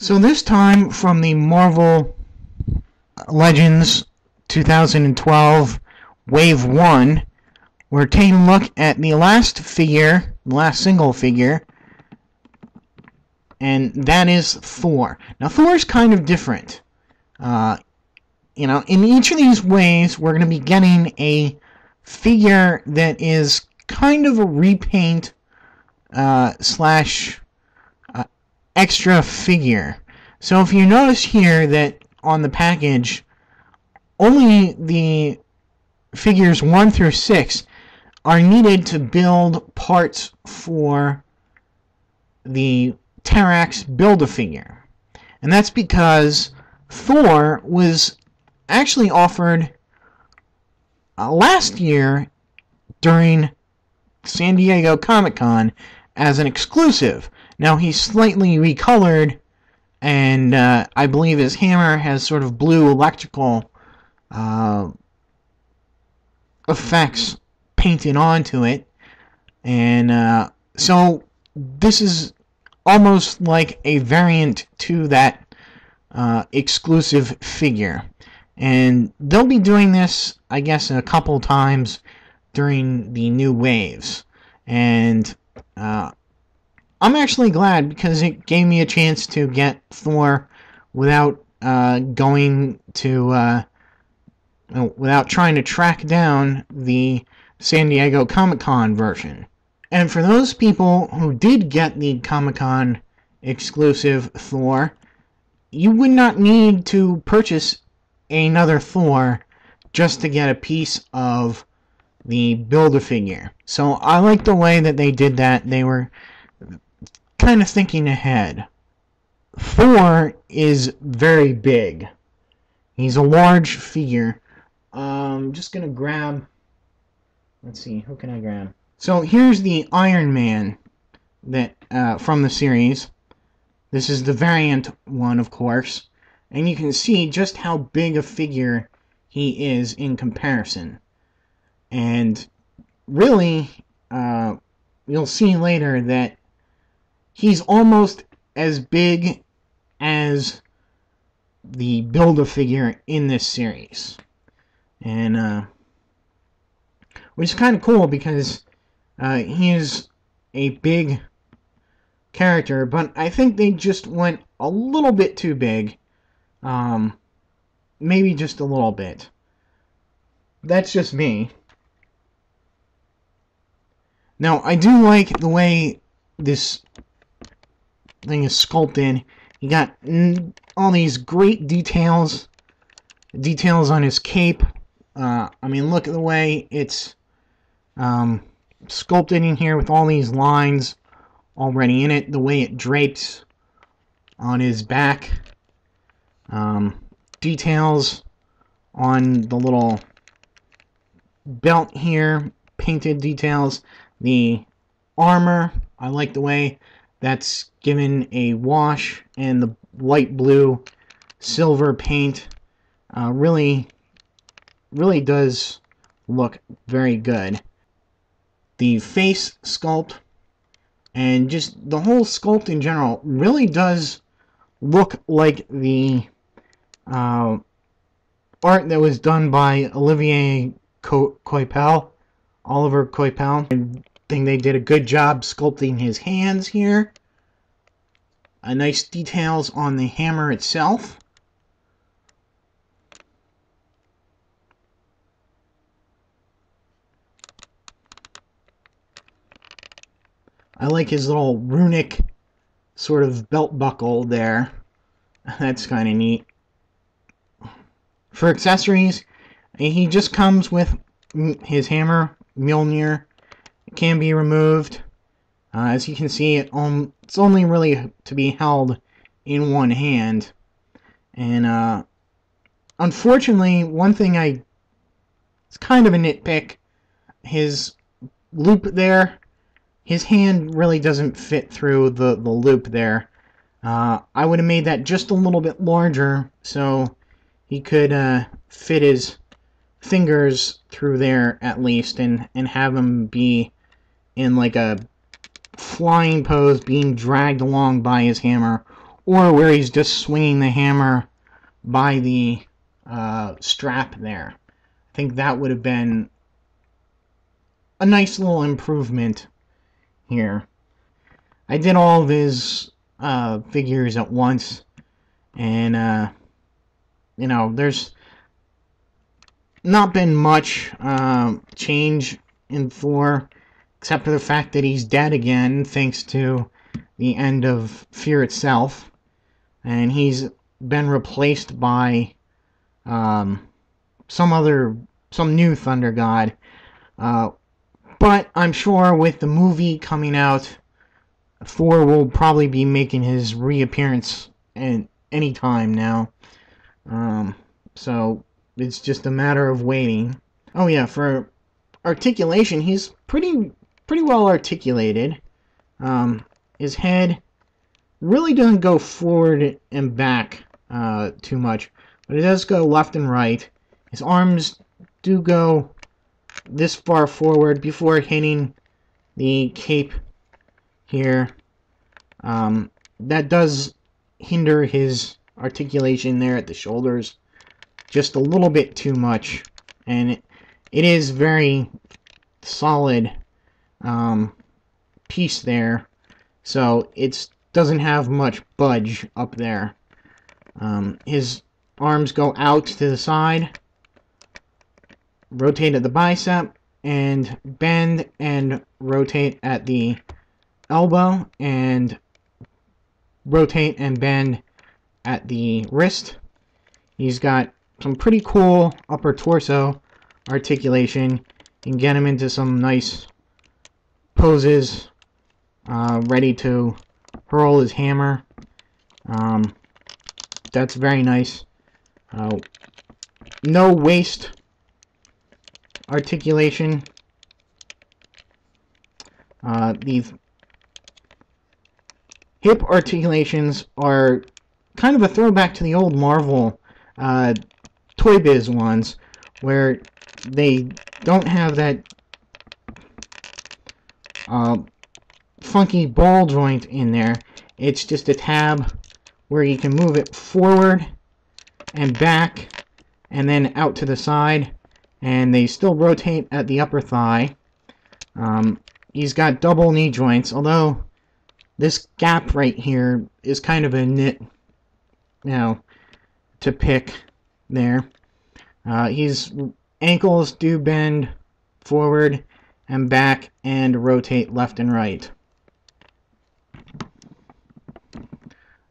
So this time from the Marvel Legends 2012 Wave 1, we're taking a look at the last figure, the last single figure, and that is Thor. Now Thor's kind of different. In each of these waves, we're going to be getting a figure that is kind of a repaint slash extra figure. So if you notice here that on the package, only the figures 1 through 6 are needed to build parts for the Terrax Build-A-Figure. And that's because Thor was actually offered last year during San Diego Comic-Con as an exclusive. Now he's slightly recolored, and I believe his hammer has sort of blue electrical effects painted onto it, and so this is almost like a variant to that exclusive figure. And they'll be doing this, I guess, a couple times during the new waves. And I'm actually glad, because it gave me a chance to get Thor without without trying to track down the San Diego Comic-Con version. And for those people who did get the Comic-Con exclusive Thor, you would not need to purchase another Thor just to get a piece of the Build-A-Figure. So I like the way that they did that. They were kind of thinking ahead. Thor is very big. He's a large figure. I'm just gonna grab, let's see, who can I grab? So here's the Iron Man that from the series. This is the variant one, of course. And you can see just how big a figure he is in comparison. And really, you'll see later that he's almost as big as the Build-A-Figure in this series. And, which is kind of cool, because he is a big character, but I think they just went a little bit too big. Maybe just a little bit. That's just me. Now, I do like the way this thing is sculpted. You got all these great details on his cape. I mean, look at the way it's sculpted in here with all these lines already in it, the way it drapes on his back. Details on the little belt here, painted details. The armor, I like the way that's given a wash, and the light blue silver paint really does look very good. The face sculpt and just the whole sculpt in general really does look like the art that was done by Oliver Coipel. I think they did a good job sculpting his hands here. Nice details on the hammer itself. I like his little runic sort of belt buckle there. That's kind of neat. For accessories, he just comes with his hammer, Mjolnir. It can be removed. As you can see, it's only really to be held in one hand. And unfortunately, one thing it's kind of a nitpick. His loop there, his hand really doesn't fit through the loop there. I would have made that just a little bit larger so he could fit his fingers through there at least, and have him be in like a flying pose, being dragged along by his hammer, or where he's just swinging the hammer by the strap there. I think that would have been a nice little improvement here. I did all of his figures at once, and you know, there's not been much change in Thor, except for the fact that he's dead again, thanks to the end of Fear itself, and he's been replaced by some new Thunder God. But I'm sure with the movie coming out, Thor will probably be making his reappearance any time now. So it's just a matter of waiting. Oh yeah, for articulation, he's pretty well articulated. His head really doesn't go forward and back too much, but it does go left and right. His arms do go this far forward before hitting the cape here. That does hinder his articulation there at the shoulders just a little bit too much, and it is very solid piece there, so it doesn't have much budge up there. His arms go out to the side, rotate at the bicep, and bend and rotate at the elbow, and rotate and bend at the wrist. He's got some pretty cool upper torso articulation. You can get him into some nice poses, ready to hurl his hammer. That's very nice. No waist articulation. These hip articulations are kind of a throwback to the old Marvel Toy Biz ones, where they don't have that funky ball joint in there. It's just a tab where you can move it forward and back and then out to the side, and they still rotate at the upper thigh. He's got double knee joints, although this gap right here is kind of a nit, to pick there. His ankles do bend forward and back and rotate left and right.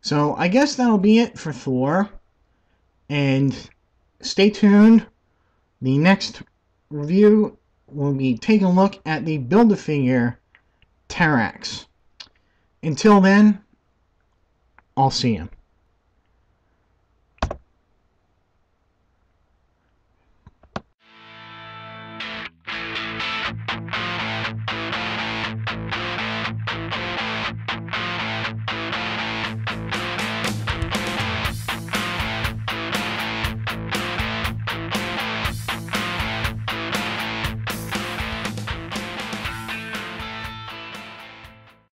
So I guess that'll be it for Thor, and stay tuned. The next review will be taking a look at the Build-A-Figure Terrax. Until then, I'll see you.